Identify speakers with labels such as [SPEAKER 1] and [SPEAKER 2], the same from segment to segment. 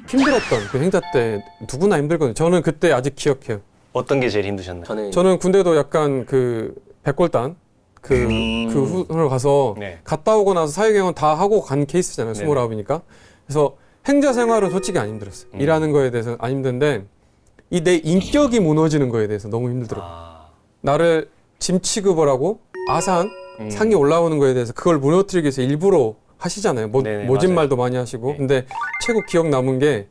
[SPEAKER 1] 힘들었던 그 행자 때 누구나 힘들거든요. 저는 그때 아직 기억해요.
[SPEAKER 2] 어떤 게 제일 힘드셨나요?
[SPEAKER 1] 저는 군대도 약간 그 백골단 그 후로 가서
[SPEAKER 2] 네.
[SPEAKER 1] 갔다 오고 나서 사회경험 다 하고 간 케이스잖아요.
[SPEAKER 2] 네네.
[SPEAKER 1] 29이니까. 그래서 행자 생활은 솔직히 안 힘들었어요. 일하는 거에 대해서 안 힘든데 이 내 인격이 무너지는 거에 대해서 너무 힘들더라고요. 나를 짐 취급을 하고 아산 상이 올라오는 거에 대해서 그걸 무너뜨리기 위해서 일부러 하시잖아요.
[SPEAKER 2] 네네,
[SPEAKER 1] 모진
[SPEAKER 2] 맞아요.
[SPEAKER 1] 말도 많이 하시고.
[SPEAKER 2] 네.
[SPEAKER 1] 근데 최고 기억 남은 게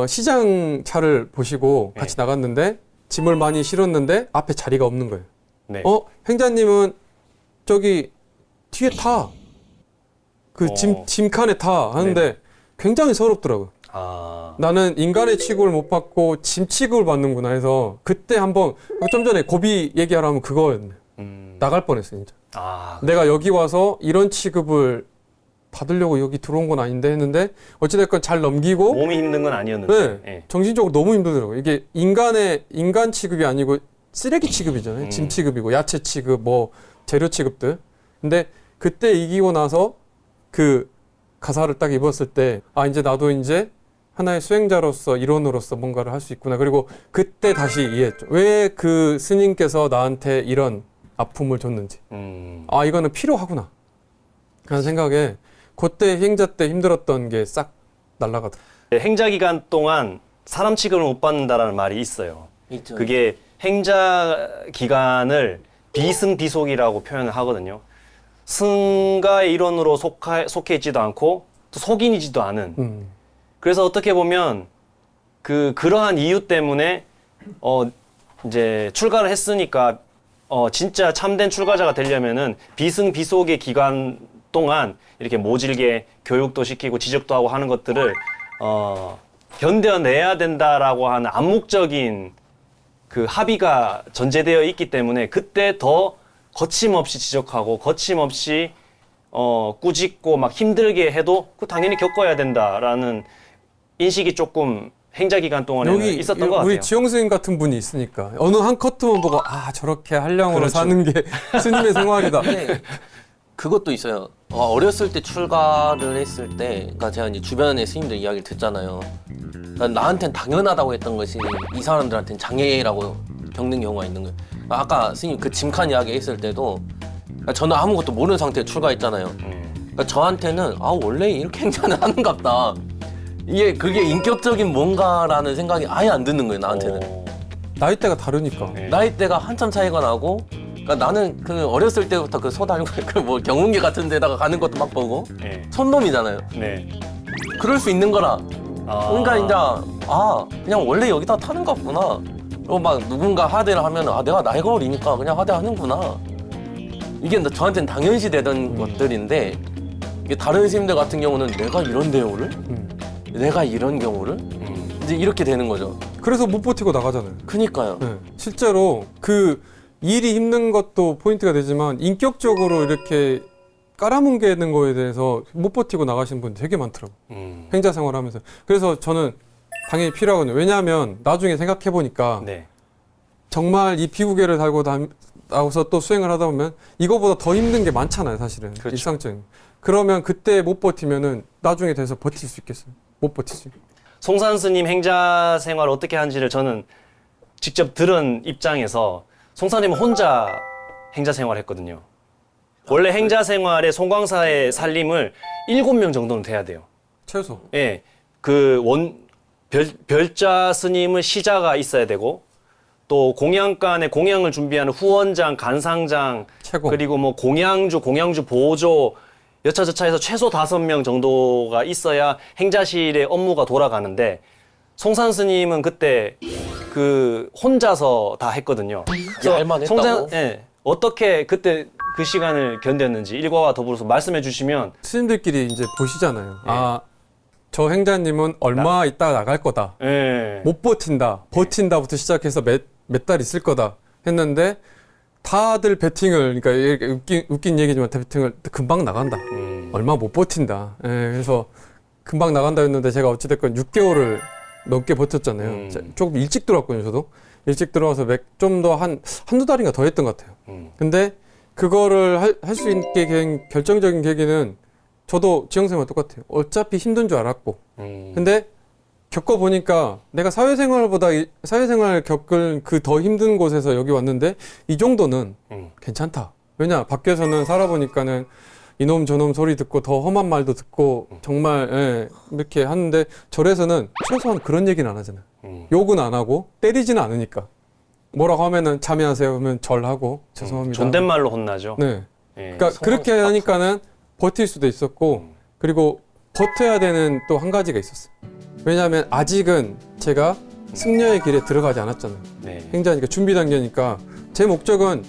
[SPEAKER 1] 시장 차를 보시고 같이 나갔는데 짐을 많이 실었는데 앞에 자리가 없는 거예요.
[SPEAKER 2] 네.
[SPEAKER 1] 행자님은 저기 뒤에 타. 그 짐칸에 타. 하는데
[SPEAKER 2] 네네.
[SPEAKER 1] 굉장히 서럽더라고요. 나는 인간의 취급을 못 받고 짐 취급을 받는구나 해서 그때 한번 좀 전에 고비 얘기하라면 그거였네. 나갈 뻔했어요, 진짜. 내가 여기 와서 이런 취급을 받으려고 여기 들어온 건 아닌데 했는데 어찌됐건 잘 넘기고
[SPEAKER 2] 몸이 힘든 건 아니었는데.
[SPEAKER 1] 네, 정신적으로 너무 힘들더라고요. 이게 인간 취급이 아니고 쓰레기 취급이잖아요. 짐 취급이고 야채 취급, 뭐 재료 취급들. 근데 그때 이기고 나서 그 가사를 딱 입었을 때 이제 나도 이제 하나의 수행자로서 일원으로서 뭔가를 할 수 있구나. 그리고 그때 다시 이해했죠. 왜 그 스님께서 나한테 이런 아픔을 줬는지. 이거는 필요하구나. 그런 생각에 그때 행자 때 힘들었던 게 싹 날아가더라고요.
[SPEAKER 2] 행자 기간 동안 사람 취급을 못 받는다라는 말이 있어요.
[SPEAKER 3] 있죠.
[SPEAKER 2] 그게 행자 기간을 비승비속이라고 표현을 하거든요. 승가의 일원으로 속해 있지도 않고 또 속인이지도 않은. 그래서 어떻게 보면 그러한 이유 때문에 이제 출가를 했으니까 진짜 참된 출가자가 되려면은 비승비속의 기간 동안 이렇게 모질게 교육도 시키고 지적도 하고 하는 것들을 견뎌내야 된다라고 하는 암묵적인 그 합의가 전제되어 있기 때문에 그때 더 거침없이 지적하고 거침없이 꾸짖고 막 힘들게 해도 그 당연히 겪어야 된다라는 인식이 조금 행자 기간 동안에는
[SPEAKER 1] 여기
[SPEAKER 2] 있었던 것 같아요.
[SPEAKER 1] 우리 지영 스님 같은 분이 있으니까 어느 한 커트만 보고 저렇게 한량으로
[SPEAKER 2] 그렇죠.
[SPEAKER 1] 사는 게 스님의 생활이다.
[SPEAKER 3] 근데 그것도 있어요. 어렸을 때 출가를 했을 때, 그러니까 제가 이제 주변의 스님들 이야기를 듣잖아요. 그러니까 나한테는 당연하다고 했던 것이 이 사람들한테는 장애라고 겪는 경우가 있는 거예요. 아까 스님 그 짐칸 이야기 했을 때도 그러니까 저는 아무것도 모르는 상태에 출가했잖아요. 그러니까 저한테는 원래 이렇게 행사는 하는갑다. 그게 인격적인 뭔가라는 생각이 아예 안 드는 거예요, 나한테는.
[SPEAKER 1] 나이대가 다르니까.
[SPEAKER 3] 나이대가 한참 차이가 나고, 그러니까 나는 그 어렸을 때부터 그 소 달고 그 뭐 경운기 같은 데다가 가는 것도 막 보고 손놈이잖아요.
[SPEAKER 2] 네.
[SPEAKER 3] 그럴 수 있는 거라. 그러니까 이제 그냥 원래 여기다 타는 것 같구나. 그리고 막 누군가 하대를 하면 내가 나이가 어리니까 그냥 하대하는구나. 이게 저한테는 당연시 되던 것들인데 이게 다른 스님들 같은 경우는 내가 이런 대우를? 내가 이런 경우를? 이제 이렇게 되는 거죠.
[SPEAKER 1] 그래서 못 버티고 나가잖아요.
[SPEAKER 3] 그니까요.
[SPEAKER 1] 네. 실제로 그 일이 힘든 것도 포인트가 되지만 인격적으로 이렇게 깔아뭉개는 거에 대해서 못 버티고 나가시는 분들 되게 많더라고요. 행자 생활하면서. 그래서 저는 당연히 필요하거든요. 왜냐하면 나중에 생각해보니까 정말 이 피구개를 달고 나와서 또 수행을 하다 보면 이거보다 더 힘든 게 많잖아요, 사실은.
[SPEAKER 2] 그렇죠.
[SPEAKER 1] 일상적인. 그러면 그때 못 버티면은 나중에 돼서 버틸 수 있겠어요? 못 버티지.
[SPEAKER 2] 송산 스님 행자 생활을 어떻게 하는지를 저는 직접 들은 입장에서 송사님은 혼자 행자 생활을 했거든요. 원래 행자 생활에 송광사의 살림을 7명 정도는 돼야 돼요.
[SPEAKER 1] 최소.
[SPEAKER 2] 예. 별자 스님은 시자가 있어야 되고 또 공양간에 공양을 준비하는 후원장, 간상장,
[SPEAKER 1] 최고.
[SPEAKER 2] 그리고 뭐 공양주 보조 여차저차해서 최소 5명 정도가 있어야 행자실의 업무가 돌아가는데 송산 스님은 그때 혼자서 다 했거든요.
[SPEAKER 3] 할만했다고?
[SPEAKER 2] 어떻게 그때 그 시간을 견뎠는지 일과와 더불어서 말씀해 주시면.
[SPEAKER 1] 스님들끼리 이제 보시잖아요. 저 행자님은 얼마 있다가 나갈 거다. 못 버틴다. 버틴다부터 시작해서 몇 달 있을 거다 했는데 다들 배팅을, 그러니까 이렇게 웃긴 얘기지만 배팅을 금방 나간다. 얼마 못 버틴다. 그래서 금방 나간다 했는데 제가 어찌됐건 6개월을 넘게 버텼잖아요. 조금 일찍 들어왔거든요, 저도. 일찍 들어와서 좀 더 한두 달인가 더 했던 것 같아요. 근데 그거를 할 수 있게 된 결정적인 계기는 저도 지영쌤과 똑같아요. 어차피 힘든 줄 알았고. 근데 겪어보니까 내가 사회생활 겪은 그 더 힘든 곳에서 여기 왔는데 이 정도는 괜찮다. 왜냐 밖에서는 살아보니까는 이놈 저놈 소리 듣고 더 험한 말도 듣고 정말 예, 이렇게 하는데 절에서는 최소한 그런 얘기는 안 하잖아요. 욕은 안 하고 때리지는 않으니까. 뭐라고 하면은 참여하세요 하면 절하고 죄송합니다.
[SPEAKER 2] 존댓말로 혼나죠.
[SPEAKER 1] 네.
[SPEAKER 2] 예.
[SPEAKER 1] 그러니까 그렇게 하니까는 버틸 수도 있었고 그리고 버텨야 되는 또 한 가지가 있었어요. 왜냐하면 아직은 제가 승려의 길에 들어가지 않았잖아요.
[SPEAKER 2] 네.
[SPEAKER 1] 행자니까 준비 단계니까 제 목적은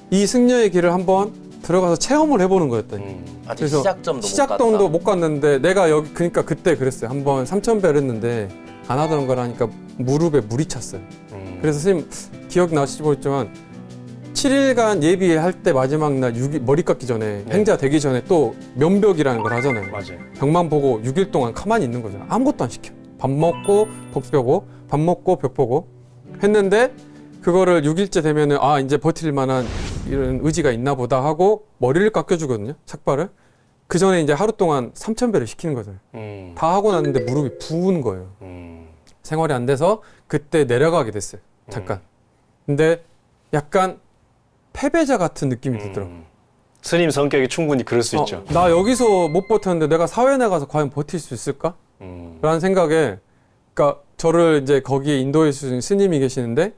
[SPEAKER 1] 이 승려의 길을 한번 들어가서 체험을 해보는 거였다니.
[SPEAKER 3] 아직 시작점도
[SPEAKER 1] 시작점도 못 갔는데 내가 여기 그러니까 그때 그랬어요. 한번 3,000배를 했는데 안 하던 거라니까 무릎에 물이 찼어요. 그래서 선생님 기억나실지 모르겠지만 7일간 예비할 때 마지막 날 머리 깎기 전에
[SPEAKER 2] 네.
[SPEAKER 1] 행자 되기 전에 또 면벽이라는 걸 하잖아요.
[SPEAKER 2] 맞아요.
[SPEAKER 1] 벽만 보고 6일 동안 가만히 있는 거잖아요. 아무것도 안 시켜. 밥 먹고 벽 보고 밥 먹고 벽 보고 했는데 그거를 6일째 되면은 아 이제 버틸 만한 이런 의지가 있나 보다 하고 머리를 깎여주거든요. 삭발을. 그 전에 이제 하루 동안 3,000배를 시키는 거잖아요. 다 하고 났는데 무릎이 부은 거예요. 생활이 안 돼서 그때 내려가게 됐어요. 잠깐. 근데 약간 패배자 같은 느낌이 들더라고요.
[SPEAKER 2] 스님 성격이 충분히 그럴 수 있죠.
[SPEAKER 1] 나 여기서 못 버텼는데 내가 사회 나가서 과연 버틸 수 있을까? 라는 생각에 그러니까 저를 이제 거기에 인도해 주신 스님이 계시는데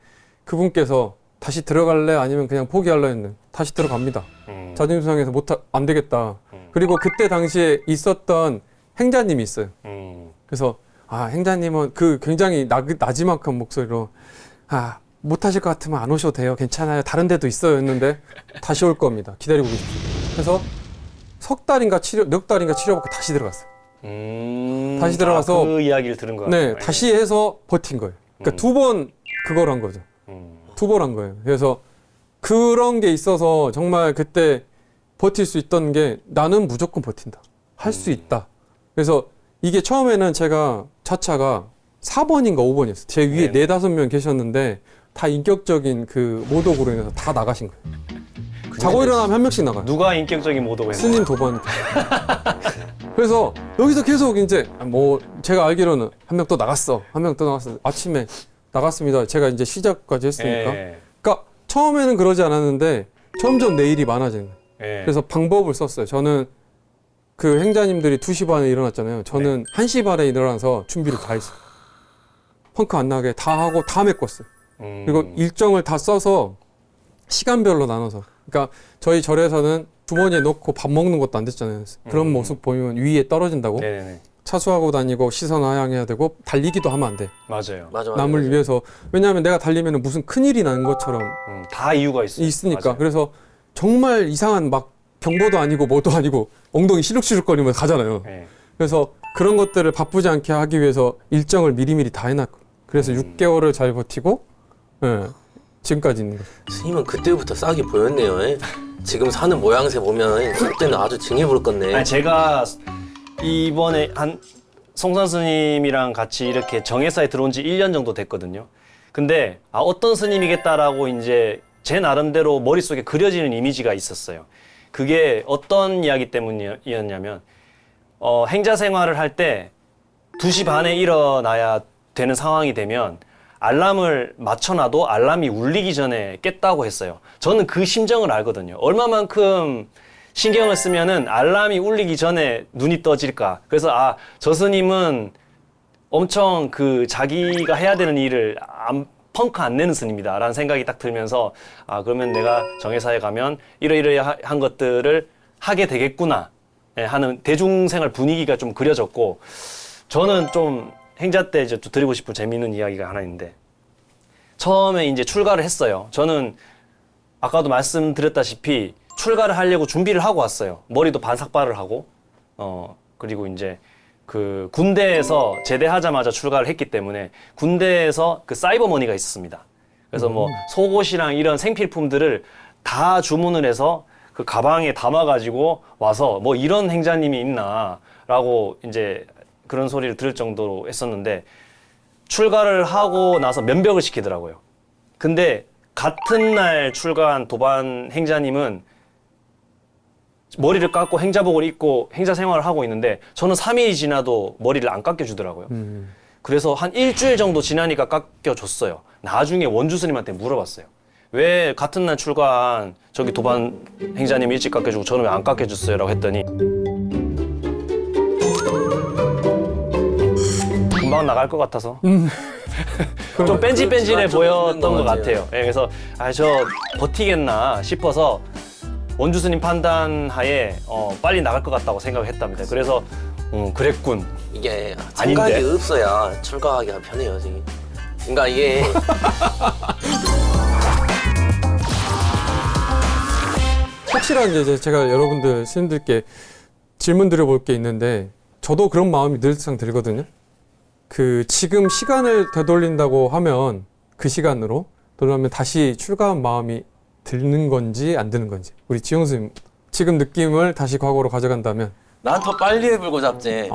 [SPEAKER 1] 그분께서 다시 들어갈래 아니면 그냥 포기할래 했는데 다시 들어갑니다. 자존심 상해서 안 되겠다. 그리고 그때 당시에 있었던 행자님이 있어요. 그래서 아 행자님은 그 굉장히 나지막한 목소리로 아 못하실 것 같으면 안 오셔도 돼요. 괜찮아요. 다른 데도 있어요. 했는데 다시 올 겁니다. 기다리고 계십시오. 그래서 넉 달인가 치료받고 다시 들어갔어요. 다시 들어가서
[SPEAKER 2] 그 이야기를 들은 거
[SPEAKER 1] 네,
[SPEAKER 2] 같아요.
[SPEAKER 1] 다시 해서 버틴 거예요. 그러니까 2번 그걸 한 거죠. 2번 한 거예요. 그래서 그런 게 있어서 정말 그때 버틸 수 있던 게 나는 무조건 버틴다. 할 수 있다. 그래서 이게 처음에는 제가 차차가 4번인가 5번이었어요. 제 위에
[SPEAKER 2] 네.
[SPEAKER 1] 4-5명 계셨는데 다 인격적인 그 모독으로 인해서 다 나가신 거예요. 자고 일어나면 한 명씩 나가요.
[SPEAKER 2] 누가 인격적인 모독을 했나요?
[SPEAKER 1] 스님 도반이. 그래서 여기서 계속 이제 뭐 제가 알기로는 한 명 또 나갔어. 한 명 또 나갔어. 아침에 나갔습니다. 제가 이제 시작까지 했으니까.
[SPEAKER 2] 예.
[SPEAKER 1] 그러니까 처음에는 그러지 않았는데 점점 내 일이 많아지는 거예요.
[SPEAKER 2] 예.
[SPEAKER 1] 그래서 방법을 썼어요. 저는 그 행자님들이 2시 반에 일어났잖아요. 저는 1시 반에 일어나서 준비를 다 했어요. 펑크 안 나게 다 하고 다 메꿨어요. 그리고 일정을 다 써서 시간별로 나눠서. 그러니까 저희 절에서는 주머니에 넣고 밥 먹는 것도 안 됐잖아요. 그런 모습 보이면 위에 떨어진다고.
[SPEAKER 2] 네네.
[SPEAKER 1] 차수하고 다니고 시선 하향해야 되고 달리기도 하면 안 돼.
[SPEAKER 2] 맞아요.
[SPEAKER 3] 맞아.
[SPEAKER 1] 남을 위해서. 왜냐하면 내가 달리면 무슨 큰일이 나는 것처럼
[SPEAKER 2] 다 이유가 있어요.
[SPEAKER 1] 있으니까.
[SPEAKER 2] 맞아요.
[SPEAKER 1] 그래서 정말 이상한 막 경보도 아니고 뭐도 아니고 엉덩이 시룩시룩거리면서 가잖아요.
[SPEAKER 2] 예.
[SPEAKER 1] 그래서 그런 것들을 바쁘지 않게 하기 위해서 일정을 미리미리 다 해놨고. 그래서 6개월을 잘 버티고 예, 지금까지 있는 거예요.
[SPEAKER 3] 스님은 그때부터 싹이 보였네요. 예? 지금 사는 모양새 보면 그때는 아주 징해 볼 건데.
[SPEAKER 2] 아니, 제가 이번에 송산 스님이랑 같이 이렇게 정회사에 들어온 지 1년 정도 됐거든요. 근데 어떤 스님이겠다라고 이제 제 나름대로 머릿속에 그려지는 이미지가 있었어요. 그게 어떤 이야기 때문이었냐면 행자 생활을 할 때 2시 반에 일어나야 되는 상황이 되면 알람을 맞춰놔도 알람이 울리기 전에 깼다고 했어요. 저는 그 심정을 알거든요. 얼마만큼 신경을 쓰면은 알람이 울리기 전에 눈이 떠질까. 그래서 저 스님은 엄청 그 자기가 해야 되는 일을 펑크 안 내는 스님이다 라는 생각이 딱 들면서 그러면 내가 정회사에 가면 이러이러한 것들을 하게 되겠구나 하는 대중생활 분위기가 좀 그려졌고, 저는 좀 행자 때 이제 또 드리고 싶은 재미있는 이야기가 하나 있는데, 처음에 이제 출가를 했어요. 저는 아까도 말씀드렸다시피 출가를 하려고 준비를 하고 왔어요. 머리도 반삭발을 하고, 그리고 이제 그 군대에서 제대하자마자 출가를 했기 때문에 군대에서 그 사이버머니가 있었습니다. 그래서 뭐 속옷이랑 이런 생필품들을 다 주문을 해서 그 가방에 담아가지고 와서 뭐 이런 행자님이 있나라고 이제 그런 소리를 들을 정도로 했었는데, 출가를 하고 나서 면벽을 시키더라고요. 근데 같은 날 출가한 도반 행자님은 머리를 깎고 행자복을 입고 행자 생활을 하고 있는데 저는 3일이 지나도 머리를 안 깎여주더라고요. 그래서 한 일주일 정도 지나니까 깎여줬어요. 나중에 원주 스님한테 물어봤어요. 왜 같은 날 출가한 저기 도반 행자님 일찍 깎여주고 저는 왜 안 깎여줬어요? 라고 했더니 금방 나갈 것 같아서 좀 뺀질뺀질해 보였던 것 같아요. 예, 그래서 저 버티겠나 싶어서 원주 스님 판단하에 빨리 나갈 것 같다고 생각을 했답니다. 그래서 그랬군.
[SPEAKER 3] 이게
[SPEAKER 2] 아닌데?
[SPEAKER 3] 생각이 없어야 출가하기가 편해요, 지금. 그러니까 이게
[SPEAKER 1] 확실한 이제 제가 여러분들 스님들께 질문 드려볼 게 있는데 저도 그런 마음이 늘상 들거든요. 그 지금 시간을 되돌린다고 하면 그 시간으로 돌아오면 다시 출가한 마음이 드는 건지 안 드는 건지 우리 지용 스님 지금 느낌을 다시 과거로 가져간다면
[SPEAKER 3] 난 더 빨리 해불고 잡지.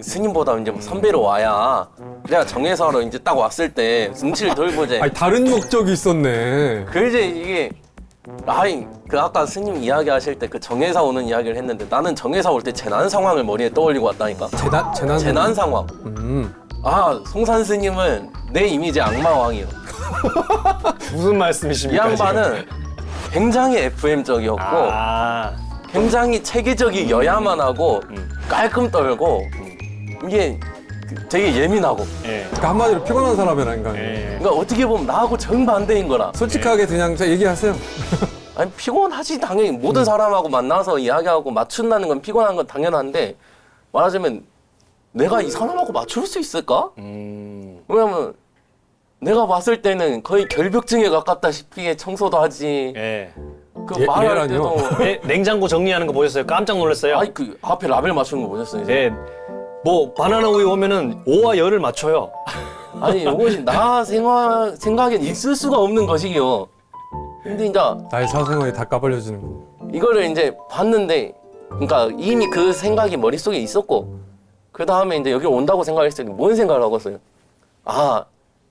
[SPEAKER 3] 스님보다 이제 뭐 선배로 와야 내가 정예사로 이제 딱 왔을 때 눈치를 덜 보지.
[SPEAKER 1] 아니 다른 목적이 있었네.
[SPEAKER 3] 그래서 이게 그 아까 스님 이야기하실 때 그 정예사 오는 이야기를 했는데 나는 정예사 올 때 재난 상황을 머리에 떠올리고 왔다니까. 재난 상황. 송산 스님은 내 이미지 악마왕이요.
[SPEAKER 2] 무슨
[SPEAKER 3] 이
[SPEAKER 2] 말씀이십니까?
[SPEAKER 3] 양반은 굉장히 FM적이었고 굉장히 체계적이어야만 하고 깔끔 떨고 이게 되게 예민하고
[SPEAKER 1] 그러니까 한마디로 피곤한 사람이라니까.
[SPEAKER 3] 그러니까 어떻게 보면 나하고 정반대인 거라.
[SPEAKER 1] 솔직하게 그냥 얘기하세요.
[SPEAKER 3] 아니 피곤하지 당연히 모든 사람하고 만나서 이야기하고 맞춘다는 건 피곤한 건 당연한데 말하자면 내가 이 사람하고 맞출 수 있을까? 왜냐면 내가 봤을 때는 거의 결벽증에 가깝다시피 청소도 하지. 그 말할 때도
[SPEAKER 2] 냉장고 정리하는 거 보셨어요? 깜짝 놀랐어요.
[SPEAKER 3] 그 앞에 라벨 맞추는 거 보셨어요?
[SPEAKER 2] 뭐 바나나 우유 오면은 5와 열을 맞춰요.
[SPEAKER 3] 아니 이것이 나 생각엔 있을 수가 없는 것이요. 근데 이제
[SPEAKER 1] 나의 사생활이 다 까발려지는 거.
[SPEAKER 3] 이거를 이제 봤는데 그러니까 이미 그 생각이 머릿속에 있었고 그 다음에 이제 여기 온다고 생각했을 때 뭔 생각을 하겠어요?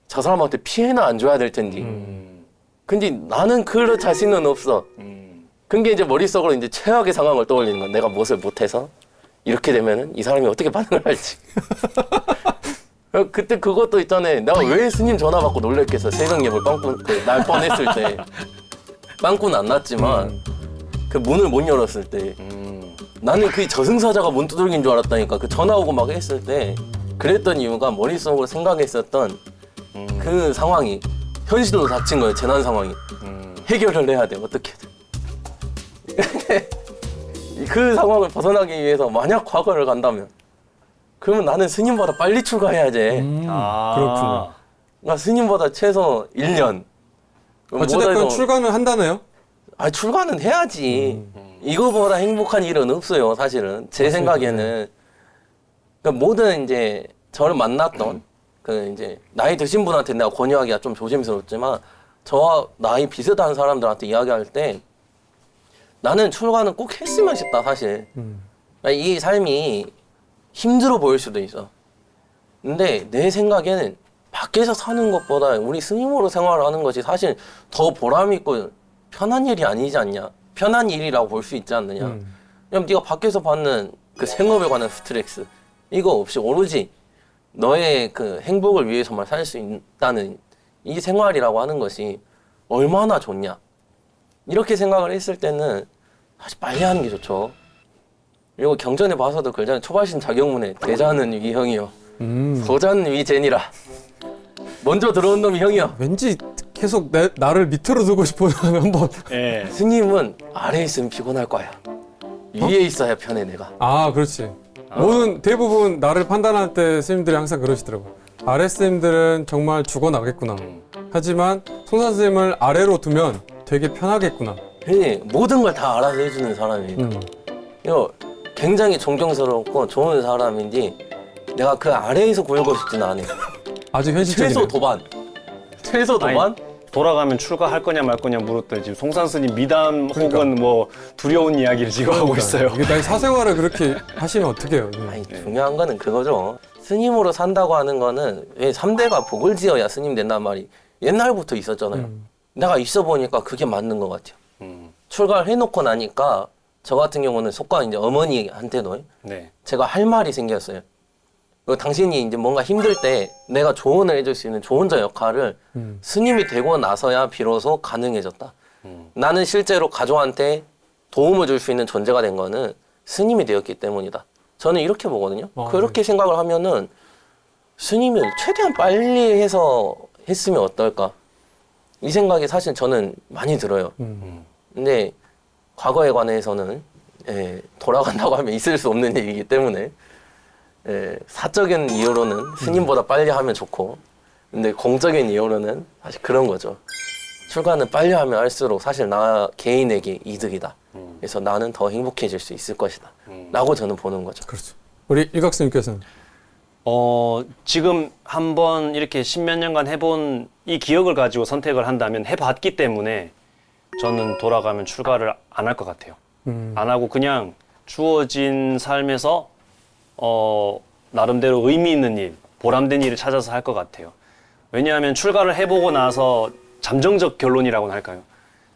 [SPEAKER 3] 저 사람한테 피해는 안 줘야 될 텐데. 근데 나는 그럴 자신은 없어. 그게 이제 머릿속으로 이제 최악의 상황을 떠올리는 거야. 내가 무엇을 못해서 이렇게 되면은 이 사람이 어떻게 반응을 할지. 그때 그것도 있잖아요. 내가 왜 스님 전화 받고 놀랬겠어. 새벽 예불 빵꾸 날 뻔했을 때. 빵꾸는 안 났지만 그 문을 못 열었을 때 나는 그 저승사자가 문 두들긴 줄 알았다니까. 그 전화 오고 막 했을 때 그랬던 이유가 머릿속으로 생각했었던 그 상황이 현실로 닥친 거예요. 재난 상황이. 해결을 해야 돼. 어떻게든. 그 상황을 벗어나기 위해서 만약 과거를 간다면 그러면 나는 스님보다 빨리 출가해야지.
[SPEAKER 1] 그렇군요.
[SPEAKER 3] 그러니까 스님보다 최소 1년.
[SPEAKER 1] 어찌됐건 출가는 한다네요.
[SPEAKER 3] 출가는 해야지. 이거보다 행복한 일은 없어요, 사실은. 제 생각에는. 그러니까 모든 이제 저를 만났던 그 이제 나이 드신 분한테 내가 권유하기가 좀 조심스럽지만 저와 나이 비슷한 사람들한테 이야기할 때 나는 출가는 꼭 했으면 싶다, 사실. 이 삶이 힘들어 보일 수도 있어. 근데 내 생각에는 밖에서 사는 것보다 우리 스님으로 생활하는 것이 사실 더 보람 있고 편한 일이 아니지 않냐. 편한 일이라고 볼 수 있지 않느냐. 왜냐면 네가 밖에서 받는 그 생업에 관한 스트레스 이거 없이 오로지 너의 그 행복을 위해서만 살 수 있다는 이 생활이라고 하는 것이 얼마나 좋냐. 이렇게 생각을 했을 때는 사실 빨리 하는 게 좋죠. 그리고 경전에 봐서도 그러잖아요. 초발신 자격문에 대자는 위 형이요. 소자는 위 제니라. 먼저 들어온 놈이 형이요.
[SPEAKER 1] 왠지 계속 나를 밑으로 두고 싶어요. 한번.
[SPEAKER 3] 스님은 아래에 있으면 피곤할 거야. 위에 있어야 편해 내가.
[SPEAKER 1] 그렇지. 모든 대부분 나를 판단할 때 스님들이 항상 그러시더라고. 아래 스님들은 정말 죽어나겠구나. 하지만 송산 스님을 아래로 두면 되게 편하겠구나.
[SPEAKER 3] 모든 걸 다 알아서 해주는 사람이에요. 이거 굉장히 존경스럽고 좋은 사람인지 내가 그 아래에서 구하고 싶지는 않아요.
[SPEAKER 1] 아주 현실적이네.
[SPEAKER 3] 최소 도반?
[SPEAKER 2] 돌아가면 출가할 거냐 말 거냐 물었더니 지금 송산 스님 미담 혹은 뭐 두려운 이야기를 지금 하고 있어요.
[SPEAKER 1] 이게 나의 사생활을 그렇게 하시면 어떡해요.
[SPEAKER 3] 중요한 거는 그거죠. 스님으로 산다고 하는 거는 왜 3대가 복을 지어야 스님 된단 말이 옛날부터 있었잖아요. 내가 있어 보니까 그게 맞는 것 같아요. 출가를 해놓고 나니까 저 같은 경우는 속과 이제 어머니한테도 제가 할 말이 생겼어요. 그리고 당신이 이제 뭔가 힘들 때 내가 조언을 해줄 수 있는 조언자 역할을 스님이 되고 나서야 비로소 가능해졌다. 나는 실제로 가족한테 도움을 줄 수 있는 존재가 된 거는 스님이 되었기 때문이다. 저는 이렇게 보거든요. 그렇게 생각을 하면은 스님을 최대한 빨리 해서 했으면 어떨까? 이 생각이 사실 저는 많이 들어요. 근데 과거에 관해서는 돌아간다고 하면 있을 수 없는 일이기 때문에 사적인 이유로는 스님보다 빨리 하면 좋고, 근데 공적인 이유로는 사실 그런 거죠. 출가는 빨리 하면 할수록 사실 나 개인에게 이득이다. 그래서 나는 더 행복해질 수 있을 것이다. 라고 저는 보는 거죠.
[SPEAKER 1] 그렇죠. 우리 일각스님께서는
[SPEAKER 2] 지금 한번 이렇게 십몇 년간 해본 이 기억을 가지고 선택을 한다면 해봤기 때문에 저는 돌아가면 출가를 안 할 것 같아요. 안 하고 그냥 주어진 삶에서 나름대로 의미 있는 일, 보람된 일을 찾아서 할 것 같아요. 왜냐하면 출가를 해보고 나서 잠정적 결론이라고는 할까요?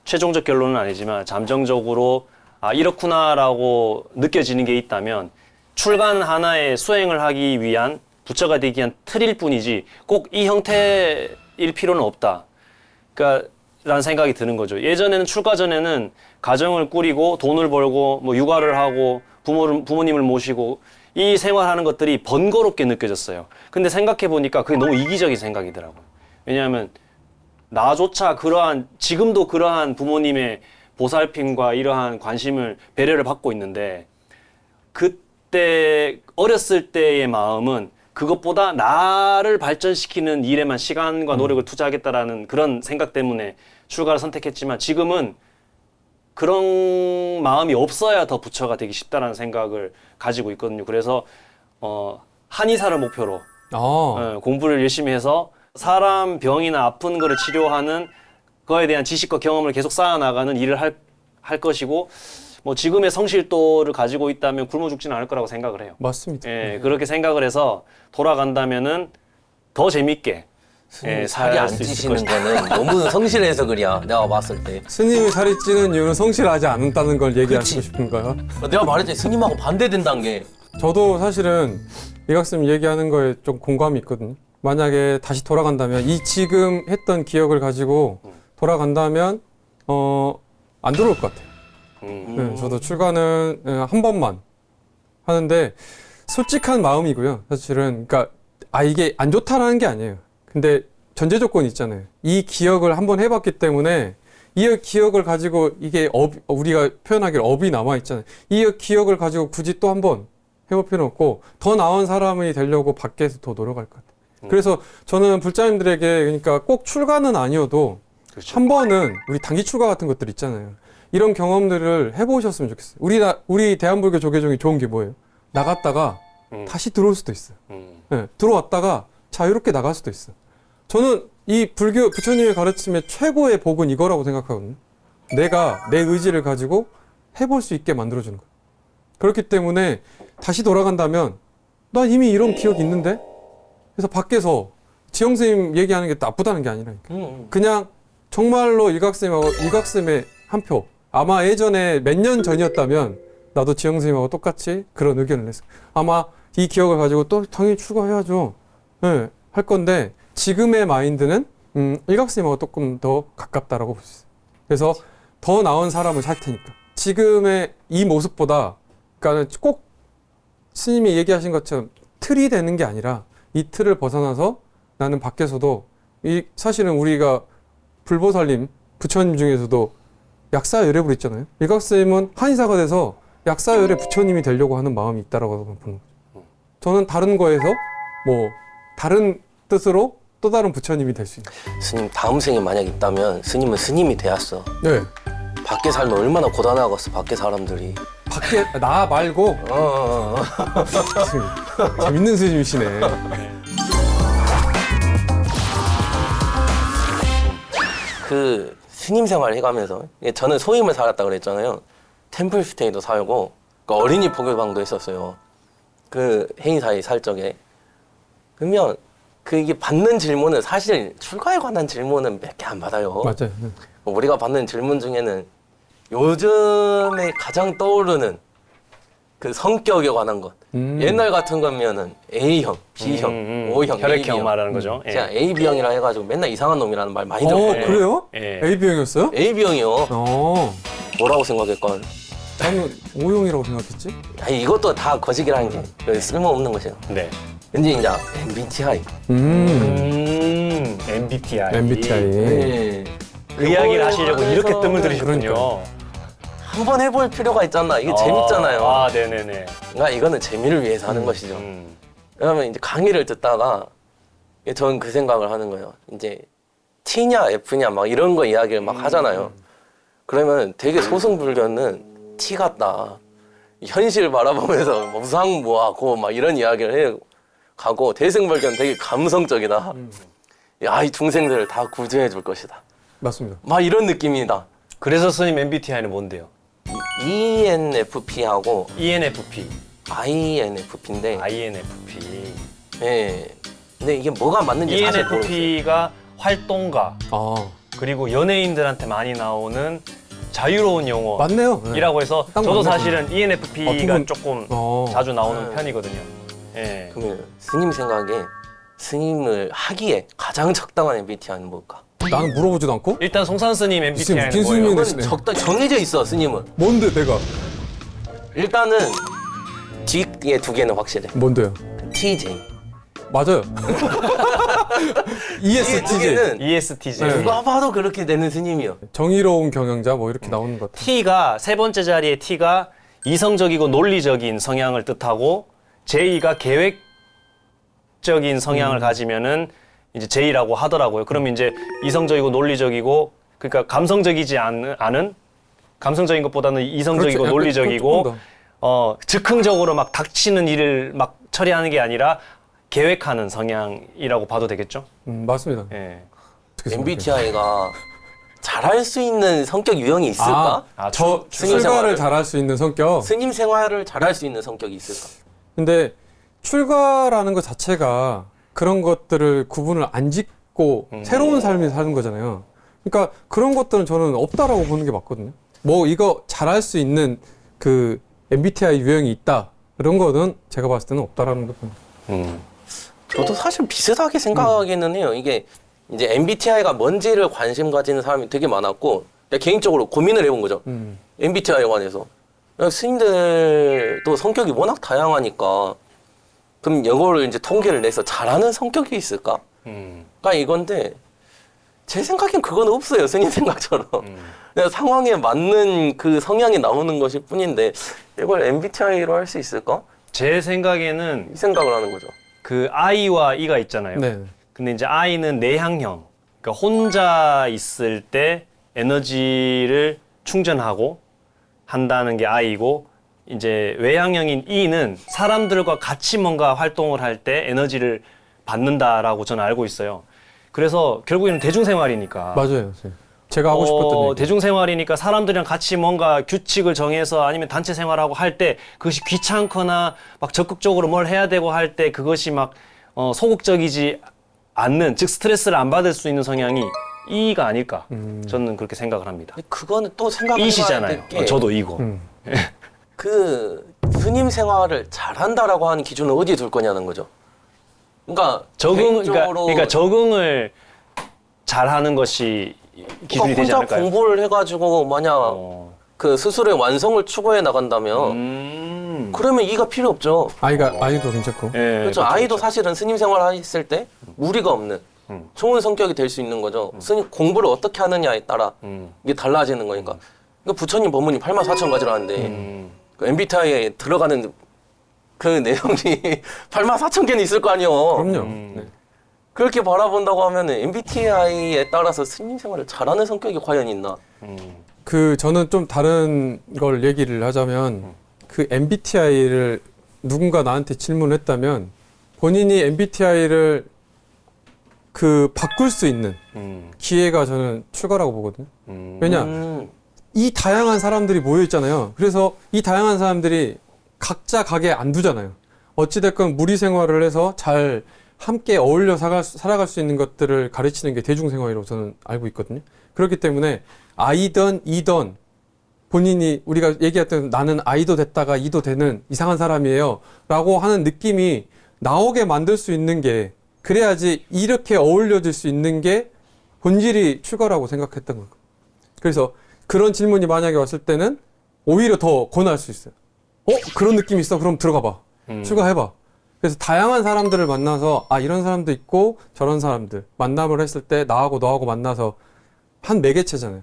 [SPEAKER 2] 최종적 결론은 아니지만 잠정적으로 이렇구나라고 느껴지는 게 있다면 출가는 하나의 수행을 하기 위한 부처가 되기 위한 틀일 뿐이지 꼭 이 형태일 필요는 없다. 그러니까 라는 생각이 드는 거죠. 예전에는 출가 전에는 가정을 꾸리고 돈을 벌고 뭐 육아를 하고 부모님을 모시고 이 생활하는 것들이 번거롭게 느껴졌어요. 근데 생각해 보니까 그게 너무 이기적인 생각이더라고요. 왜냐하면 나조차 지금도 그러한 부모님의 보살핌과 이러한 관심을 배려를 받고 있는데 그때 어렸을 때의 마음은 그것보다 나를 발전시키는 일에만 시간과 노력을 투자하겠다라는 그런 생각 때문에 출가를 선택했지만 지금은 그런 마음이 없어야 더 부처가 되기 쉽다라는 생각을 가지고 있거든요. 그래서 한의사를 목표로 공부를 열심히 해서 사람 병이나 아픈 거를 치료하는 거에 대한 지식과 경험을 계속 쌓아나가는 일을 할 것이고 뭐 지금의 성실도를 가지고 있다면 굶어 죽지는 않을 거라고 생각을 해요.
[SPEAKER 1] 맞습니다.
[SPEAKER 2] 그렇게 생각을 해서 돌아간다면은 더 재밌게
[SPEAKER 3] 살이 안 찌시는 거는 너무 성실해서 그래야 내가 봤을 때.
[SPEAKER 1] 스님이 살이 찌는 이유는 성실하지 않다는 걸 얘기하시고 싶은가요?
[SPEAKER 3] 내가 말했잖아. 스님하고 반대된다는 게.
[SPEAKER 1] 저도 사실은 이각스님 얘기하는 거에 좀 공감이 있거든요. 만약에 다시 돌아간다면 이 지금 했던 기억을 가지고 돌아간다면 안 들어올 것 같아요. 네, 저도 출가는 한 번만 하는데 솔직한 마음이고요. 사실은 그러니까 이게 안 좋다라는 게 아니에요. 근데 전제 조건이 있잖아요. 이 기억을 한번 해봤기 때문에 이 기억을 가지고 이게 우리가 표현하기로 업이 남아 있잖아요. 이 기억을 가지고 굳이 또 한번 해볼 필요는 없고 더 나은 사람이 되려고 밖에서 더 노력할 것 같아요. 그래서 저는 불자님들에게 그러니까 꼭 출가는 아니어도 그렇죠. 한 번은 우리 단기 출가 같은 것들 있잖아요. 이런 경험들을 해보셨으면 좋겠어요. 우리 대한불교 조계종이 좋은 게 뭐예요? 나갔다가 다시 들어올 수도 있어요. 네, 들어왔다가 자유롭게 나갈 수도 있어요. 저는 이 부처님의 가르침의 최고의 복은 이거라고 생각하거든요. 내가 내 의지를 가지고 해볼 수 있게 만들어주는 거예요. 그렇기 때문에 다시 돌아간다면 난 이미 이런 기억이 있는데? 그래서 밖에서 지영 선생님 얘기하는 게 나쁘다는 게 아니라니까. 그냥 정말로 일각쌤의 한 표. 아마 예전에 몇 년 전이었다면 나도 지영 선생님하고 똑같이 그런 의견을 냈어요. 아마 이 기억을 가지고 또 당연히 출가해야죠. 네, 할 건데 지금의 마인드는 일각쌤하고 조금 더 가깝다라고 볼 수 있어요. 그래서 더 나은 사람을 살 테니까. 지금의 이 모습보다 그러니까 꼭 스님이 얘기하신 것처럼 틀이 되는 게 아니라 이 틀을 벗어나서 나는 밖에서도 사실은 우리가 불보살님, 부처님 중에서도 약사열애불 있잖아요. 일각쌤은 한의사가 돼서 약사열애 부처님이 되려고 하는 마음이 있다라고 보는 거죠. 저는 다른 거에서 뭐 다른 뜻으로 또 다른 부처님이 될 수 있는.
[SPEAKER 3] 스님 다음 생에 만약 있다면 스님은 스님이 되었어.
[SPEAKER 1] 네.
[SPEAKER 3] 밖에 살면 얼마나 고단하겠어. 밖에 사람들이.
[SPEAKER 1] 밖에 나 말고. 재밌는 스님이시네.
[SPEAKER 3] 그 스님 생활을 해가면서 저는 소임을 살았다 그랬잖아요. 템플 스테이도 살고 그러니까 어린이 복요방도 했었어요. 그 해인사에 살 적에. 그러면 이게 받는 질문은 사실 출가에 관한 질문은 몇 개 안 받아요.
[SPEAKER 1] 맞아요.
[SPEAKER 3] 우리가 받는 질문 중에는 요즘에 가장 떠오르는 그 성격에 관한 것. 옛날 같은 거면은 A형, B형, O형,
[SPEAKER 2] 혈액형
[SPEAKER 3] AB형.
[SPEAKER 2] 말하는 거죠. 예.
[SPEAKER 3] 제가 AB형이라 해가지고 맨날 이상한 놈이라는 말 많이
[SPEAKER 1] 어,
[SPEAKER 3] 들었거든요.
[SPEAKER 1] 그래요?
[SPEAKER 2] 예.
[SPEAKER 1] AB형이었어요?
[SPEAKER 3] AB형이요. 뭐라고 생각했건.
[SPEAKER 1] 저는 O형이라고 생각했지.
[SPEAKER 3] 아니 이것도 다 거시기라는 게 쓸모없는 것이에요.
[SPEAKER 2] 네.
[SPEAKER 3] 근데 이제 MBTI.
[SPEAKER 2] MBTI.
[SPEAKER 1] MBTI.
[SPEAKER 3] 네.
[SPEAKER 2] 그 이야기를 하시려고 이렇게 뜸을 들이셨군요.
[SPEAKER 1] 그러니까.
[SPEAKER 3] 한번 해볼 필요가 있잖아. 이게 재밌잖아요.
[SPEAKER 2] 아, 네네네.
[SPEAKER 3] 그러니까 이거는 재미를 위해서 하는 것이죠. 그러면 이제 강의를 듣다가 저는 그 생각을 하는 거예요. 이제 T냐 F냐 막 이런 거 이야기를 막 하잖아요. 그러면 되게 소승불견은 T 같다. 현실 바라보면서 무상무하고 막 이런 이야기를 해 가고 대승불견 되게 감성적이다. 야, 이 중생들을 다 구제해 줄 것이다.
[SPEAKER 1] 맞습니다.
[SPEAKER 3] 막 이런 느낌이다.
[SPEAKER 2] 그래서 스님 MBTI는 뭔데요?
[SPEAKER 3] ENFP하고
[SPEAKER 2] ENFP,
[SPEAKER 3] INFP인데
[SPEAKER 2] INFP.
[SPEAKER 3] 예. 근데 이게 뭐가 맞는지 사실 모르겠어요.
[SPEAKER 2] ENFP가 활동가,
[SPEAKER 1] 아,
[SPEAKER 2] 그리고 연예인들한테 많이 나오는 자유로운 영혼이라고
[SPEAKER 1] 맞네요. 네.
[SPEAKER 2] 해서
[SPEAKER 1] 딱
[SPEAKER 2] 저도
[SPEAKER 1] 맞네.
[SPEAKER 2] 사실은 ENFP가
[SPEAKER 1] 두 분-
[SPEAKER 2] 조금
[SPEAKER 1] 어.
[SPEAKER 2] 자주 나오는
[SPEAKER 3] 네.
[SPEAKER 2] 편이거든요. 예.
[SPEAKER 3] 그러면 스님 생각에 스님을 하기에 가장 적당한 MBTI는 뭘까?
[SPEAKER 1] 나는 물어보지도 않고?
[SPEAKER 2] 일단 송산 스님 MBTI는
[SPEAKER 1] 무슨
[SPEAKER 2] 뭐예요?
[SPEAKER 1] 스님이네.
[SPEAKER 3] 이건 적당 정해져 있어 스님은.
[SPEAKER 1] 뭔데 내가?
[SPEAKER 3] 일단은 뒤에 두 개는 확실해.
[SPEAKER 1] 뭔데요?
[SPEAKER 3] TJ.
[SPEAKER 1] 맞아요.
[SPEAKER 3] 뒤에 두
[SPEAKER 1] ESTJ.
[SPEAKER 3] 개는
[SPEAKER 2] ESTJ.
[SPEAKER 1] 네.
[SPEAKER 3] 누가 봐도 그렇게 되는 스님이요.
[SPEAKER 1] 정의로운 경영자 뭐 이렇게 나오는 것 같아.
[SPEAKER 2] T가 세 번째 자리에 T가 이성적이고 논리적인 성향을 뜻하고 J가 계획적인 성향을 가지면은 이제 J라고 하더라고요. 그러면 이제 이성적이고 논리적이고 그러니까 감성적이지 않은 감성적인 것보다는 이성적이고
[SPEAKER 1] 그렇죠.
[SPEAKER 2] 논리적이고
[SPEAKER 1] 조금
[SPEAKER 2] 즉흥적으로 막 닥치는 일을 막 처리하는 게 아니라 계획하는 성향이라고 봐도 되겠죠?
[SPEAKER 1] 맞습니다.
[SPEAKER 2] 예.
[SPEAKER 1] 어떻게 생각해요?
[SPEAKER 3] MBTI가 잘할 수 있는 성격 유형이 있을까?
[SPEAKER 1] 저
[SPEAKER 3] 스님
[SPEAKER 1] 출가를
[SPEAKER 3] 생활을.
[SPEAKER 1] 잘할 수 있는 성격.
[SPEAKER 3] 스님 생활을 잘할 수 있는 성격이 있을까?
[SPEAKER 1] 근데 출가라는 것 자체가 그런 것들을 구분을 안 짓고 새로운 삶을 사는 거잖아요. 그러니까 그런 것들은 저는 없다라고 보는 게 맞거든요. 뭐 이거 잘할 수 있는 그 MBTI 유형이 있다. 이런 거는 제가 봤을 때는 없다라는 것 봅니다.
[SPEAKER 3] 저도 사실 비슷하게 생각하기는 해요. 이게 이제 MBTI가 뭔지를 관심 가지는 사람이 되게 많았고 내가 개인적으로 고민을 해본 거죠. MBTI에 관해서. 스님들도 성격이 워낙 다양하니까 그럼 이거를 이제 통계를 내서 잘하는 성격이 있을까? 그러니까 이건데 제 생각엔 그건 없어요. 스님 생각처럼. 그냥 상황에 맞는 그 성향이 나오는 것일 뿐인데 이걸 MBTI로 할 수 있을까?
[SPEAKER 2] 제 생각에는
[SPEAKER 3] 이 생각을 하는 거죠.
[SPEAKER 2] 그 I와 E가 있잖아요.
[SPEAKER 1] 네.
[SPEAKER 2] 근데 이제 I는 내향형. 그러니까 혼자 있을 때 에너지를 충전하고 한다는 게 I고, 이제 외향형인 E는 사람들과 같이 뭔가 활동을 할 때 에너지를 받는다라고 저는 알고 있어요. 그래서 결국에는 대중생활이니까.
[SPEAKER 1] 맞아요. 선생님. 제가 하고 싶었던 얘기.
[SPEAKER 2] 대중생활이니까 사람들이랑 같이 뭔가 규칙을 정해서 아니면 단체 생활하고 할 때 그것이 귀찮거나 막 적극적으로 뭘 해야 되고 할 때 그것이 막 소극적이지 않는, 즉 스트레스를 안 받을 수 있는 성향이 E가 아닐까. 저는 그렇게 생각을 합니다.
[SPEAKER 3] 근데 그거는 또 생각해봐야
[SPEAKER 2] E시잖아요.
[SPEAKER 3] 될 게
[SPEAKER 2] 저도 E고.
[SPEAKER 3] 그 스님 생활을 잘한다라고 하는 기준을 어디에 둘 거냐는 거죠. 그러니까 개인적으로
[SPEAKER 2] 그러니까 적응을 잘하는 것이 기준이 되지
[SPEAKER 3] 혼자
[SPEAKER 2] 않을까요?
[SPEAKER 3] 공부를 해가지고 만약 그 스스로의 완성을 추구해 나간다면 그러면 이가 필요 없죠.
[SPEAKER 1] 아이도 괜찮고.
[SPEAKER 2] 예,
[SPEAKER 3] 그렇죠. 아이도 사실은 스님 생활을 했을 때 무리가 없는 좋은 성격이 될 수 있는 거죠. 스님 공부를 어떻게 하느냐에 따라 이게 달라지는 거니까. 그러니까 부처님 법문이 84,000가지라는데 그 MBTI에 들어가는 그 내용이 84,000개는 있을 거 아니에요.
[SPEAKER 1] 그럼요. 네.
[SPEAKER 3] 그렇게 바라본다고 하면 MBTI에 따라서 스님 생활을 잘하는 성격이 과연 있나?
[SPEAKER 1] 그 저는 좀 다른 걸 얘기를 하자면 그 MBTI를 누군가 나한테 질문했다면 본인이 MBTI를 그 바꿀 수 있는 기회가 저는 출가라고 보거든요. 왜냐? 이 다양한 사람들이 모여 있잖아요. 그래서 이 다양한 사람들이 각자 가게 안 두잖아요. 어찌됐건 무리 생활을 해서 잘 함께 어울려 살아갈 수 있는 것들을 가르치는 게 대중생활이라고 저는 알고 있거든요. 그렇기 때문에 I든 E든 본인이 우리가 얘기했던 나는 I도 됐다가 E도 되는 이상한 사람이에요 라고 하는 느낌이 나오게 만들 수 있는 게 그래야지 이렇게 어울려질 수 있는 게 본질이 출가라고 생각했던 거예요. 그래서 그런 질문이 만약에 왔을 때는 오히려 더 권할 수 있어요. 그런 느낌이 있어? 그럼 들어가 봐. 출가해봐. 그래서 다양한 사람들을 만나서 이런 사람도 있고 저런 사람들 만남을 했을 때 나하고 너하고 만나서 한 매개체잖아요.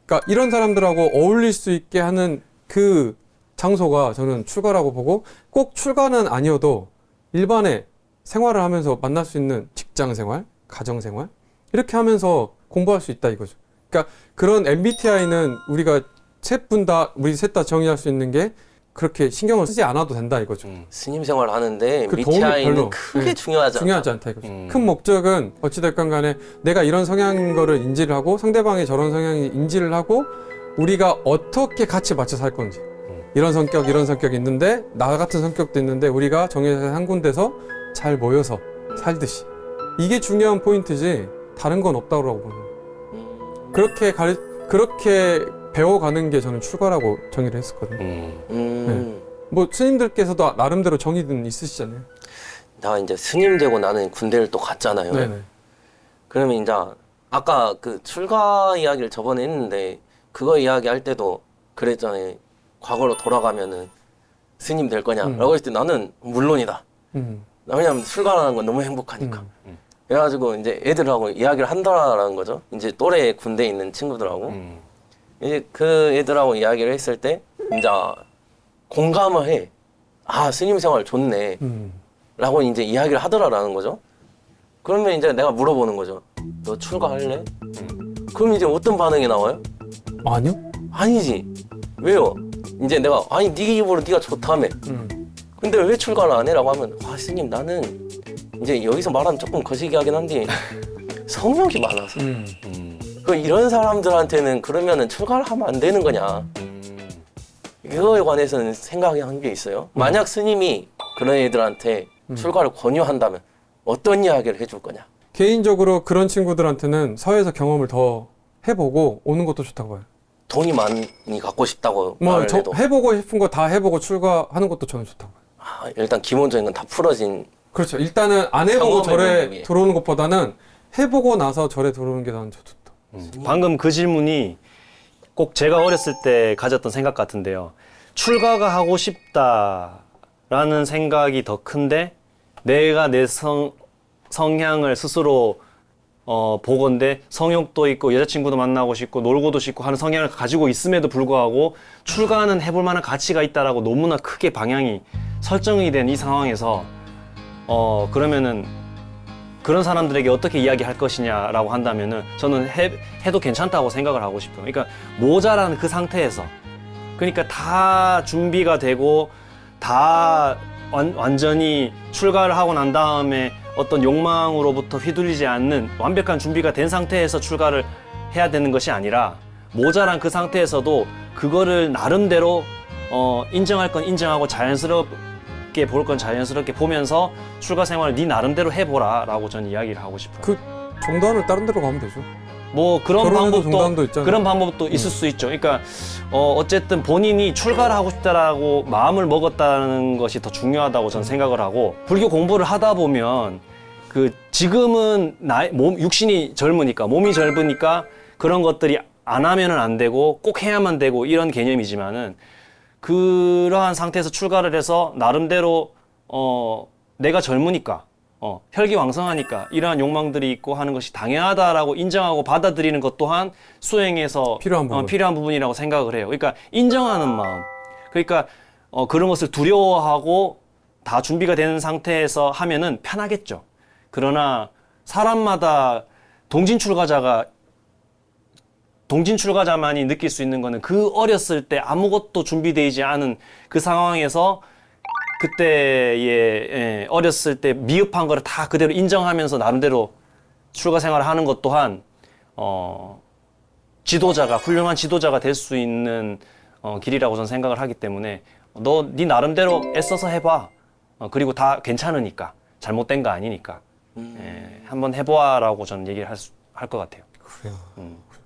[SPEAKER 1] 그러니까 이런 사람들하고 어울릴 수 있게 하는 그 장소가 저는 출가라고 보고 꼭 출가는 아니어도 일반의 생활을 하면서 만날 수 있는 직장 생활, 가정 생활 이렇게 하면서 공부할 수 있다 이거죠. 그러니까 그런 MBTI는 우리가 우리 셋 다 정의할 수 있는 게 그렇게 신경을 쓰지 않아도 된다 이거죠.
[SPEAKER 3] 스님 생활 하는데
[SPEAKER 1] 그 도움이
[SPEAKER 3] MBTI는
[SPEAKER 1] 별로,
[SPEAKER 3] 크게 중요하지
[SPEAKER 1] 않다 이거죠. 큰 목적은 어찌됐건 간에 내가 이런 성향인 거를 인지를 하고 상대방이 저런 성향이 인지를 하고 우리가 어떻게 같이 맞춰 살 건지 이런 성격이 있는데 나 같은 성격도 있는데 우리가 정해서 한 군데서 잘 모여서 살듯이 이게 중요한 포인트지 다른 건 없다고 보는 그렇게 배워가는 게 저는 출가라고 정의를 했었거든요. 네. 뭐 스님들께서도 나름대로 정의는 있으시잖아요.
[SPEAKER 3] 나 이제 스님 되고 나는 군대를 또 갔잖아요.
[SPEAKER 1] 네네.
[SPEAKER 3] 그러면 이제 아까 그 출가 이야기를 저번에 했는데 그거 이야기할 때도 그랬잖아요. 과거로 돌아가면은 스님 될 거냐라고 했을 때 나는 물론이다. 왜냐면 출가라는 건 너무 행복하니까. 그래가지고 이제 애들하고 이야기를 한다라는 거죠. 이제 또래 군대에 있는 친구들하고. 이제 그 애들하고 이야기를 했을 때 이제 공감을 해. 스님 생활 좋네. 라고 이제 이야기를 하더라라는 거죠. 그러면 이제 내가 물어보는 거죠. 너 출가할래? 그럼 이제 어떤 반응이 나와요?
[SPEAKER 1] 아니요.
[SPEAKER 3] 아니지. 왜요? 이제 내가 네 입으로 네가 좋다며. 근데 왜 출가를 안 해? 라고 하면 스님 나는 이제 여기서 말하면 조금 거시기하긴 한데 성욕이 많아서 이런 사람들한테는 그러면은 출가를 하면 안 되는 거냐 이거에 관해서는 생각이 한 게 있어요. 만약 스님이 그런 애들한테 출가를 권유한다면 어떤 이야기를 해줄 거냐.
[SPEAKER 1] 개인적으로 그런 친구들한테는 사회에서 경험을 더 해보고 오는 것도 좋다고 봐요.
[SPEAKER 3] 돈이 많이 갖고 싶다고 말을 해도
[SPEAKER 1] 해보고 싶은 거 다 해보고 출가하는 것도 저는 좋다고 봐요.
[SPEAKER 3] 일단 기본적인 건 다 풀어진.
[SPEAKER 1] 그렇죠. 일단은 안 해보고 절에
[SPEAKER 3] 위해.
[SPEAKER 1] 들어오는 것보다는 해보고 나서 절에 들어오는 게 나는 좋다.
[SPEAKER 2] 방금 그 질문이 꼭 제가 어렸을 때 가졌던 생각 같은데요. 출가가 하고 싶다라는 생각이 더 큰데 내가 내 성향을 스스로 보건대 성욕도 있고 여자친구도 만나고 싶고 놀고도 싶고 하는 성향을 가지고 있음에도 불구하고 출가는 해볼 만한 가치가 있다라고 너무나 크게 방향이 설정이 된 이 상황에서 그러면은 그런 사람들에게 어떻게 이야기할 것이냐라고 한다면은 저는 해도 괜찮다고 생각을 하고 싶어요. 그러니까 모자란 그 상태에서 그러니까 다 준비가 되고 다 완전히 출가를 하고 난 다음에 어떤 욕망으로부터 휘둘리지 않는 완벽한 준비가 된 상태에서 출가를 해야 되는 것이 아니라 모자란 그 상태에서도 그거를 나름대로 인정할 건 인정하고 자연스럽게 볼 건 자연스럽게 보면서 출가 생활을 네 나름대로 해보라 라고 저는 이야기를 하고 싶어요.
[SPEAKER 1] 그 정단을 다른 데로 가면 되죠.
[SPEAKER 2] 뭐 그런
[SPEAKER 1] 정당도 있잖아요.
[SPEAKER 2] 그런 방법도 있을 수 있죠. 그러니까 어쨌든 본인이 출가를 하고 싶다라고 마음을 먹었다는 것이 더 중요하다고 저는 생각을 하고 불교 공부를 하다 보면 그 지금은 육신이 젊으니까 몸이 젊으니까 그런 것들이 안 하면은 안 되고 꼭 해야만 되고 이런 개념이지만은 그러한 상태에서 출가를 해서 나름대로 내가 젊으니까 혈기왕성하니까 이러한 욕망들이 있고 하는 것이 당연하다라고 인정하고 받아들이는 것 또한 수행에서 필요한 부분이라고 생각을 해요. 그러니까 인정하는 마음. 그러니까 그런 것을 두려워하고 다 준비가 된 상태에서 하면은 편하겠죠. 그러나 사람마다 동진 출가자만이 느낄 수 있는 거는 그 어렸을 때 아무것도 준비되지 않은 그 상황에서 그때의 어렸을 때 미흡한 거를 다 그대로 인정하면서 나름대로 출가 생활을 하는 것 또한 훌륭한 지도자가 될 수 있는 길이라고 저는 생각을 하기 때문에 네 나름대로 애써서 해봐. 그리고 다 괜찮으니까 잘못된 거 아니니까 한번 해보아라고 저는 얘기를 할 것 같아요.
[SPEAKER 1] 그래요.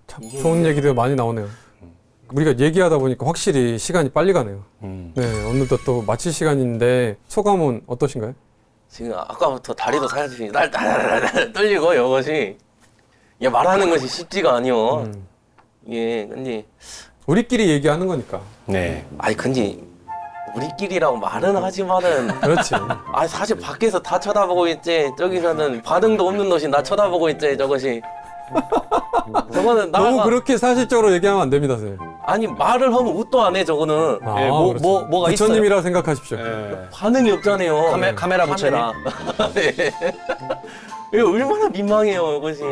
[SPEAKER 1] 참 좋은 얘기들 많이 나오네요. 우리가 얘기하다 보니까 확실히 시간이 빨리 가네요. 네, 오늘도 또 마칠 시간인데 소감은 어떠신가요?
[SPEAKER 3] 지금 아까부터 다리도 살짝 날 떨리고 이것이 이게 말하는 것이 쉽지가 아니요. 예, 근데
[SPEAKER 1] 우리끼리 얘기하는 거니까.
[SPEAKER 2] 네.
[SPEAKER 3] 아니 근데 우리끼리라고 말은 하지만은
[SPEAKER 1] 그렇지.
[SPEAKER 3] 아 사실 밖에서 다 쳐다보고 있지 저기서는 반응도 없는 것이 나 쳐다보고 있지 저것이 저거는
[SPEAKER 1] 너무 그렇게 사실적으로 얘기하면 안 됩니다, 선생님.
[SPEAKER 3] 아니 말을 하면 웃도 안 해 저거는
[SPEAKER 2] 예, 뭐가 있어요?
[SPEAKER 1] 부처님이라 생각하십시오.
[SPEAKER 2] 예.
[SPEAKER 3] 반응이 없잖아요.
[SPEAKER 2] 카메라 부처님.
[SPEAKER 3] 네. 이게 얼마나 민망해요 이것이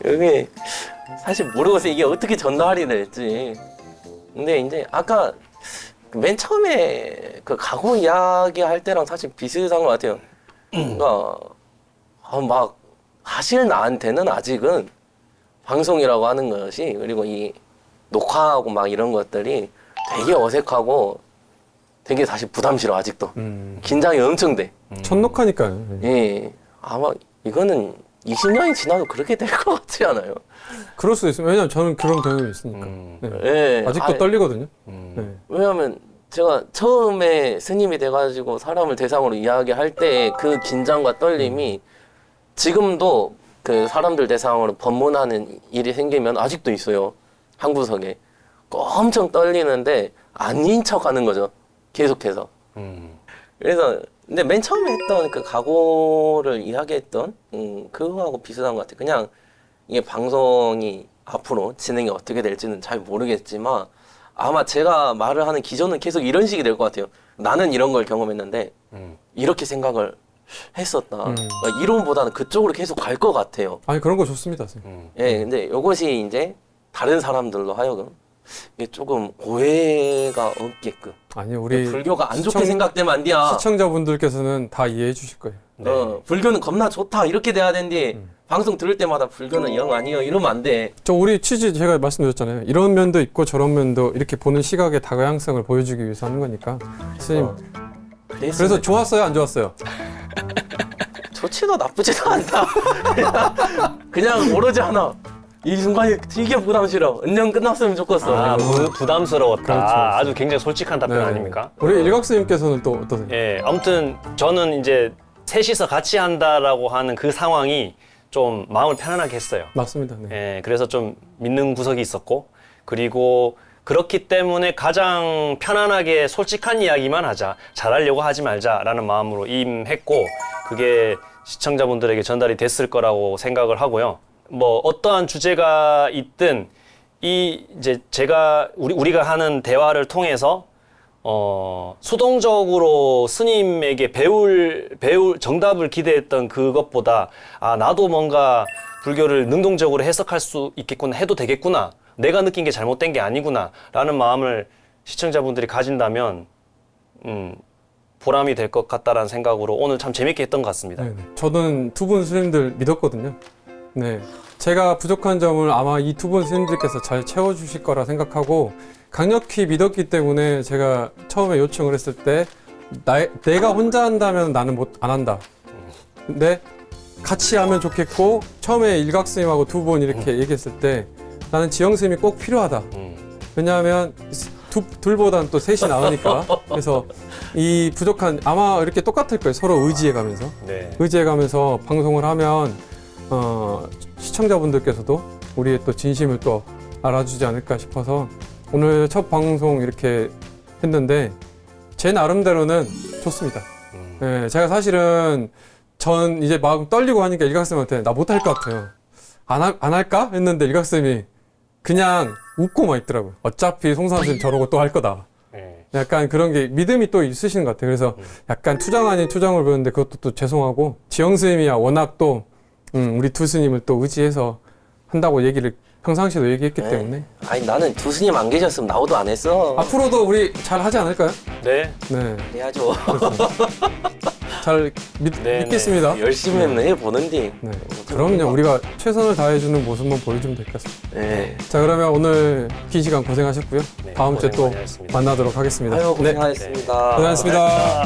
[SPEAKER 3] 여기 사실 모르겠어요 이게 어떻게 전달이 될지. 근데 이제 아까 맨 처음에 그 각오 이야기 할 때랑 사실 비슷한 것 같아요. 그러니까 막 사실 나한테는 아직은 방송이라고 하는 것이 그리고 이 녹화하고 막 이런 것들이 되게 어색하고 되게 사실 부담스러워 아직도. 긴장이 엄청 돼.
[SPEAKER 1] 첫 녹화니까요.
[SPEAKER 3] 예, 아마 이거는 20년이 지나도 그렇게 될 것 같지 않아요?
[SPEAKER 1] 그럴 수도 있어요. 왜냐면 저는 그런 경험이 있으니까. 네.
[SPEAKER 3] 예,
[SPEAKER 1] 아직도 떨리거든요. 네.
[SPEAKER 3] 왜냐면 제가 처음에 스님이 돼가지고 사람을 대상으로 이야기할 때 그 긴장과 떨림이 지금도 그 사람들 대상으로 법문하는 일이 생기면 아직도 있어요. 한 구석에. 엄청 떨리는데 아닌 척 하는 거죠. 계속해서. 그래서 근데 맨 처음에 했던 그 각오를 이야기했던 그거하고 비슷한 것 같아요. 그냥 이게 방송이 앞으로 진행이 어떻게 될지는 잘 모르겠지만 아마 제가 말을 하는 기조는 계속 이런 식이 될 것 같아요. 나는 이런 걸 경험했는데 이렇게 생각을 했었다. 그러니까 이론보다는 그쪽으로 계속 갈 것 같아요.
[SPEAKER 1] 아니 그런 거 좋습니다, 선생님.
[SPEAKER 3] 예, 근데 이것이 이제 다른 사람들로 하여금 이게 조금 오해가 없게끔.
[SPEAKER 1] 아니 우리
[SPEAKER 3] 불교가 안 좋게 생각되면 안 돼야.
[SPEAKER 1] 시청자분들께서는 다 이해해 주실 거예요.
[SPEAKER 3] 불교는 겁나 좋다 이렇게 돼야 되는데 방송 들을 때마다 불교는 영 아니요 이러면 안 돼.
[SPEAKER 1] 저 우리 취지 제가 말씀드렸잖아요. 이런 면도 있고 저런 면도 이렇게 보는 시각의 다양성을 보여주기 위해서 하는 거니까. 선생님. 그래서 좋았어요, 안 좋았어요?
[SPEAKER 3] 좋지도 나쁘지도 않다. 그냥 오로지 하나. 이 순간이 되게 부담스러워. 은연 끝났으면 좋겠어.
[SPEAKER 2] 아, 부담스러웠다.
[SPEAKER 1] 그렇죠.
[SPEAKER 2] 아주 굉장히 솔직한 답변
[SPEAKER 1] 네.
[SPEAKER 2] 아닙니까?
[SPEAKER 1] 우리 일각스님께서는 또 어떠세요?
[SPEAKER 2] 예, 아무튼 저는 이제 셋이서 같이 한다라고 하는 그 상황이 좀 마음을 편안하게 했어요.
[SPEAKER 1] 맞습니다. 네.
[SPEAKER 2] 예, 그래서 좀 믿는 구석이 있었고, 그리고 그렇기 때문에 가장 편안하게 솔직한 이야기만 하자, 잘하려고 하지 말자라는 마음으로 임했고, 그게 시청자분들에게 전달이 됐을 거라고 생각을 하고요. 뭐 어떠한 주제가 있든 이제 제가 우리가 하는 대화를 통해서 수동적으로 스님에게 배울 정답을 기대했던 그것보다 아 나도 뭔가 불교를 능동적으로 해석할 수 있겠구나, 해도 되겠구나, 내가 느낀 게 잘못된 게 아니구나 라는 마음을 시청자분들이 가진다면 보람이 될 것 같다라는 생각으로 오늘 참 재밌게 했던 것 같습니다.
[SPEAKER 1] 네. 저는 두 분 스님들 믿었거든요. 네, 제가 부족한 점을 아마 이 두 분 스님들께서 잘 채워주실 거라 생각하고 강력히 믿었기 때문에 제가 처음에 요청을 했을 때 내가 혼자 한다면 나는 안 한다. 근데 같이 하면 좋겠고 처음에 일각스님하고 두 분 이렇게 얘기했을 때 나는 지영스님이 꼭 필요하다. 왜냐하면 둘보다는 또 셋이 나으니까. 그래서 이 부족한 아마 이렇게 똑같을 거예요. 서로 의지해가면서.
[SPEAKER 2] 네.
[SPEAKER 1] 의지해가면서 방송을 하면 시청자분들께서도 우리의 또 진심을 또 알아주지 않을까 싶어서 오늘 첫 방송 이렇게 했는데 제 나름대로는 좋습니다. 네, 제가 사실은 전 이제 마음 떨리고 하니까 일각쌤한테 나 못할 것 같아요. 안 할까? 했는데 일각쌤이 그냥 웃고만 있더라고요. 어차피 송 선생님 저러고 또 할 거다. 약간 그런 게 믿음이 또 있으신 것 같아요. 그래서 약간 투정 아닌 투정을 보였는데 그것도 또 죄송하고 지영 스님이야 워낙 또 우리 두 스님을 또 의지해서 한다고 얘기를 평상시에도 얘기했기 때문에
[SPEAKER 3] 아니 나는 두 스님 안 계셨으면 나오도 안 했어.
[SPEAKER 1] 앞으로도 우리 잘 하지 않을까요?
[SPEAKER 2] 네.
[SPEAKER 1] 네.
[SPEAKER 3] 해야죠.
[SPEAKER 1] 잘 믿겠습니다.
[SPEAKER 3] 열심히 해보는데.
[SPEAKER 1] 네. 그럼요. 우리가 최선을 다해주는 모습만 보여주면 될 것 같습니다.
[SPEAKER 3] 네.
[SPEAKER 1] 자, 그러면 오늘 긴 시간 고생하셨고요.
[SPEAKER 2] 네,
[SPEAKER 1] 다음 주에 또
[SPEAKER 2] 고생 많이 하셨습니다.
[SPEAKER 1] 만나도록 하겠습니다.
[SPEAKER 3] 아유
[SPEAKER 1] 네.
[SPEAKER 3] 고생하셨습니다.
[SPEAKER 1] 고생하셨습니다.